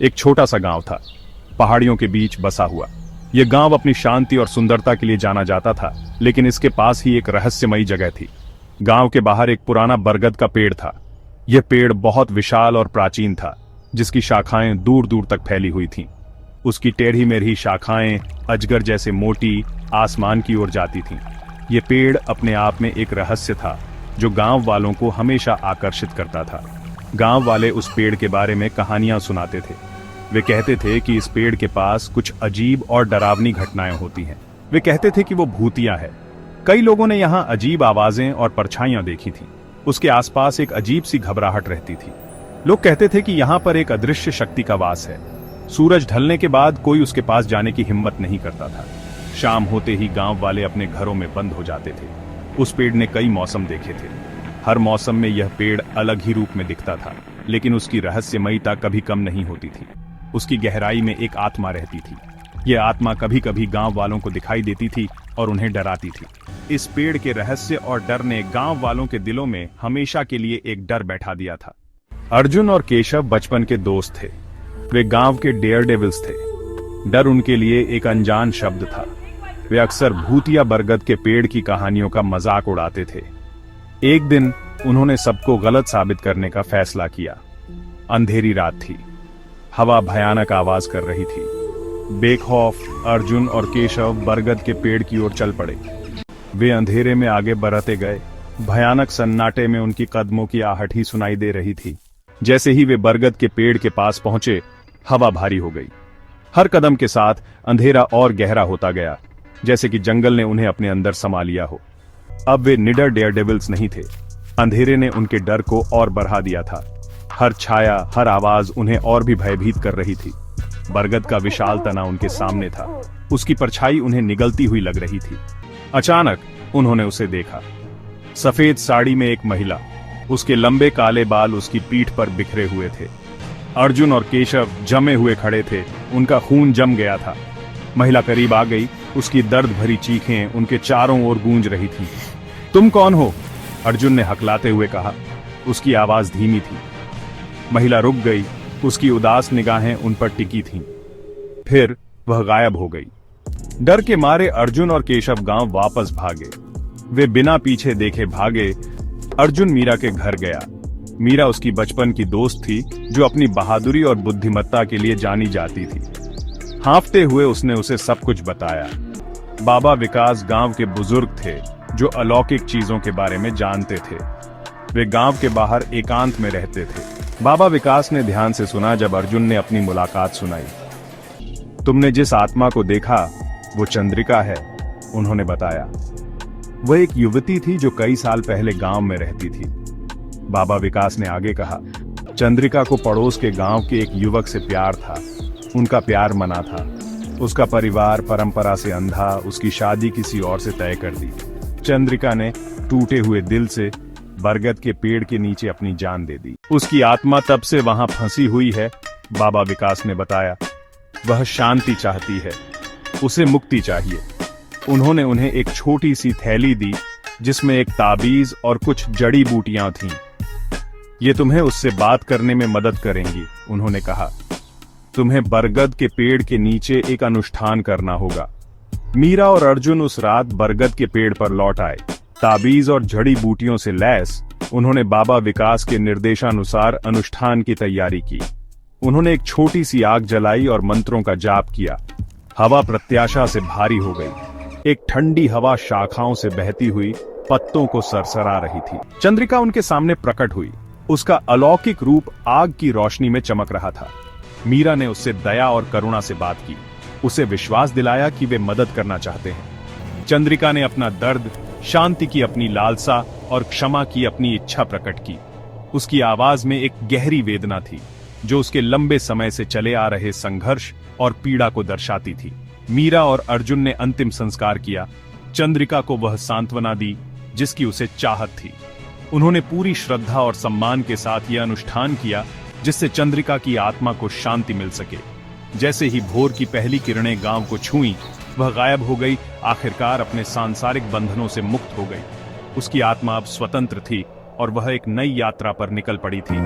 एक छोटा सा गांव था, पहाड़ियों के बीच बसा हुआ। यह गांव अपनी शांति और सुंदरता के लिए जाना जाता था, लेकिन इसके पास ही एक रहस्यमयी जगह थी। गांव के बाहर एक पुराना बरगद का पेड़ था। यह पेड़ बहुत विशाल और प्राचीन था, जिसकी शाखाएं दूर दूर तक फैली हुई थीं। उसकी टेढ़ी मेढ़ी शाखाएं अजगर जैसे मोटी आसमान की ओर जाती थीं। यह पेड़ अपने आप में एक रहस्य था, जो गांव वालों को हमेशा आकर्षित करता था। गांव वाले उस पेड़ के बारे में कहानियां सुनाते थे। वे कहते थे कि इस पेड़ के पास कुछ अजीब और डरावनी घटनाएं होती हैं। वे कहते थे कि वो भूतिया है। कई लोगों ने यहाँ अजीब आवाजें और परछाइयां देखी थीं। उसके आसपास एक अजीब सी घबराहट रहती थी। लोग कहते थे कि यहाँ पर एक अदृश्य शक्ति का वास है। सूरज ढलने के बाद कोई उसके पास जाने की हिम्मत नहीं करता था। शाम होते ही गांव वाले अपने घरों में बंद हो जाते थे। उस पेड़ ने कई मौसम देखे थे। हर मौसम में यह पेड़ अलग ही रूप में दिखता था, लेकिन उसकी रहस्यमयता कभी कम नहीं होती थी। उसकी गहराई में एक आत्मा रहती थी। यह आत्मा कभी कभी गांव वालों को दिखाई देती थी और उन्हें डराती थी। इस पेड़ के रहस्य और डर ने गांव वालों के दिलों में हमेशा के लिए एक डर बैठा दिया था। अर्जुन और केशव बचपन के दोस्त थे। वे गांव के डेयर डेविल्स थे। डर उनके लिए एक अनजान शब्द था। वे अक्सर भूतिया बरगद के पेड़ की कहानियों का मजाक उड़ाते थे। एक दिन उन्होंने सबको गलत साबित करने का फैसला किया। अंधेरी रात थी। हवा भयानक आवाज कर रही थी। बेखौफ अर्जुन और केशव बरगद के पेड़ की ओर चल पड़े। वे अंधेरे में आगे बढ़ते गए। भयानक सन्नाटे में उनकी कदमों की आहट ही सुनाई दे रही थी। जैसे ही वे बरगद के पेड़ के पास पहुंचे, हवा भारी हो गई। हर कदम के साथ अंधेरा और गहरा होता गया, जैसे कि जंगल ने उन्हें अपने अंदर समा लिया हो। अब वे निडर डेयरडेविल्स नहीं थे। अंधेरे ने उनके डर को और बढ़ा दिया था। हर छाया, हर आवाज उन्हें और भी भयभीत कर रही थी। बरगद का विशाल तना उनके सामने था। उसकी परछाई उन्हें निगलती हुई लग रही थी। अचानक उन्होंने उसे देखा। सफेद साड़ी में एक महिला। उसके लंबे काले बाल उसकी पीठ पर बिखरे हुए थे। अर्जुन और केशव जमे हुए खड़े थे। उनका खून जम गया था। महिला करीब आ गई। उसकी दर्द भरी चीखें उनके चारों ओर गूंज रही थीं। तुम कौन हो? अर्जुन ने हकलाते हुए कहा। उसकी आवाज धीमी थी। महिला रुक गई। उसकी उदास निगाहें उन पर टिकी थीं। फिर वह गायब हो गई। डर के मारे अर्जुन और केशव गांव वापस भागे। वे बिना पीछे देखे भागे। अर्जुन मीरा के घर गया। मीरा उसकी बचपन की दोस्त थी, जो अपनी बहादुरी और बुद्धिमत्ता के लिए जानी जाती थी। हाँफते हुए उसने उसे सब कुछ बताया। बाबा विकास गांव के बुजुर्ग थे, जो अलौकिक चीजों के बारे में जानते थे। वे गांव के बाहर एकांत में रहते थे। बाबा विकास ने ध्यान से सुना जब अर्जुन ने अपनी मुलाकात सुनाई। तुमने जिस आत्मा को देखा वो चंद्रिका है, उन्होंने बताया। वह एक युवती थी जो कई साल पहले गांव में रहती थी। बाबा विकास ने आगे कहा, चंद्रिका को पड़ोस के गांव के एक युवक से प्यार था। उनका प्यार मना था। उसका परिवार परंपरा से अंधा उसकी शादी किसी और से तय कर दी। चंद्रिका ने टूटे हुए दिल से बरगद के पेड़ के नीचे अपनी जान दे दी। उसकी आत्मा तब से वहां फंसी हुई है, बाबा विकास ने बताया। वह शांति चाहती है, उसे मुक्ति चाहिए। उन्होंने उन्हें एक छोटी सी थैली दी, जिसमें एक ताबीज और कुछ जड़ी बूटियां थीं। ये तुम्हें उससे बात करने में मदद करेंगी, उन्होंने कहा। तुम्हें बरगद के पेड़ के नीचे एक अनुष्ठान करना होगा। मीरा और अर्जुन उस रात बरगद के पेड़ पर लौट आए। ताबीज और जड़ी बूटियों से लैस उन्होंने बाबा विकास के निर्देशानुसार अनुष्ठान की तैयारी की। उन्होंने एक छोटी सी आग जलाई और मंत्रों का जाप किया। हवा प्रत्याशा से भारी हो गई। एक ठंडी हवा शाखाओं से बहती हुई पत्तों को सरसरा रही थी। चंद्रिका उनके सामने प्रकट हुई। उसका अलौकिक रूप आग की रोशनी में चमक रहा था। मीरा ने उससे दया और करुणा से बात की। उसे विश्वास दिलाया कि वे मदद करना चाहते हैं। चंद्रिका ने अपना दर्द, शांति की अपनी लालसा और क्षमा की अपनी इच्छा प्रकट की। उसकी आवाज में एक गहरी वेदना थी, जो उसके लंबे समय से चले आ रहे संघर्ष और पीड़ा को दर्शाती थी। मीरा और अर्जुन ने अंतिम संस्कार किया। चंद्रिका को वह सांत्वना दी जिसकी उसे चाहत थी। उन्होंने पूरी श्रद्धा और सम्मान के साथ यह अनुष्ठान किया, जिससे चंद्रिका की आत्मा को शांति मिल सके। जैसे ही भोर की पहली किरणें गांव को छुईं, वह गायब हो गई। आखिरकार अपने सांसारिक बंधनों से मुक्त हो गई। उसकी आत्मा अब स्वतंत्र थी और वह एक नई यात्रा पर निकल पड़ी थी।